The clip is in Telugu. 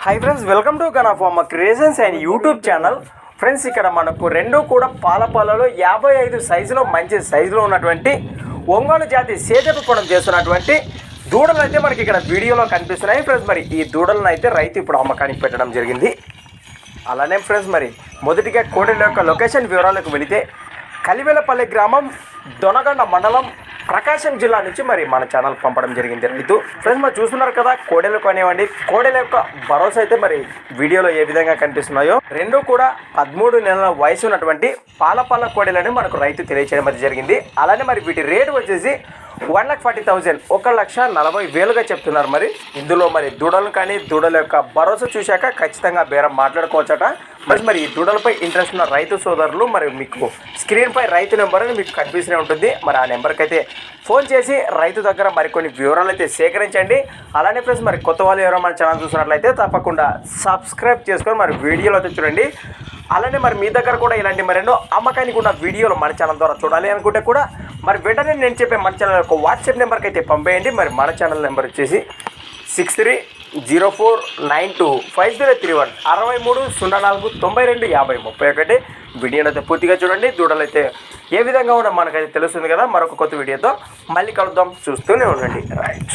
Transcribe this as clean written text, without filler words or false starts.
హాయ్ ఫ్రెండ్స్, వెల్కమ్ టు గనా farmer creations and YouTube channel. Friends, ఇక్కడ మనకు రెండు కూడా పాలలో 55 సైజులో మంచి సైజులో ఉన్నటువంటి ఒంగోలు జాతి సేదపు కొనం చేస్తున్నటువంటి దూడలు అయితే మనకి ఇక్కడ వీడియోలో కనిపిస్తున్నాయి. ఫ్రెండ్స్, మరి ఈ దూడలను అయితే రైతు ఇప్పుడు అమ్మకానికి పెట్టడం జరిగింది. అలానే ఫ్రెండ్స్, మరి మొదటిగా కోడెల యొక్క లొకేషన్ వివరాలకు వెళితే కలివెలపల్లి గ్రామం, దొనగండ మండలం, ప్రకాశం జిల్లా నుంచి మరి మన ఛానల్ పంపడం జరిగింది రైతు. ఫ్రెండ్స్, మరి చూస్తున్నారు కదా, కోడెలు కానివ్వండి, కోడెల యొక్క భరోసా అయితే మరి వీడియోలో ఏ విధంగా కనిపిస్తున్నాయో రెండు కూడా 13 నెలల వయసు ఉన్నటువంటి పాల కోడెలని మనకు రైతు తెలియచేయడం మరి జరిగింది. అలానే మరి వీటి రేటు వచ్చేసి 1,40,000 1,40,000గా చెప్తున్నారు. మరి ఇందులో మరి దూడలు కానీ దూడల యొక్క భరోసా చూశాక ఖచ్చితంగా బేరం మాట్లాడుకోవచ్చట. మరి ఈ దూడలపై ఇంట్రెస్ట్ ఉన్న రైతు సోదరులు మరి మీకు స్క్రీన్పై రైతు నెంబర్ అని మీకు కనిపిస్తూనే ఉంటుంది. మరి ఆ నెంబర్కి అయితే ఫోన్ చేసి రైతు దగ్గర మరికొన్ని వివరాలు అయితే సేకరించండి. అలానే ఫ్రెండ్స్, మరి కొత్త వాళ్ళు ఎవరో మన ఛానల్ చూసినట్లయితే తప్పకుండా సబ్స్క్రైబ్ చేసుకొని మరి వీడియోలో అయితే చూడండి. అలానే మరి మీ దగ్గర కూడా ఇలాంటి మరెన్నో అమ్మకానికి ఉన్న వీడియోలు మన ఛానల్ ద్వారా చూడాలి అనుకుంటే కూడా మరి వెంటనే నేను చెప్పే మన ఛానల్ యొక్క వాట్సాప్ నెంబర్కి అయితే పంపేయండి. మరి మన ఛానల్ నెంబర్ వచ్చేసి 6304925031 6304925031. వీడియోని అయితే పూర్తిగా చూడండి. దూడలు అయితే ఏ విధంగా ఉన్నా మనకైతే తెలుస్తుంది కదా. మరొక కొత్త వీడియోతో మళ్ళీ కలుద్దాం, చూస్తూనే ఉండండి. రైట్.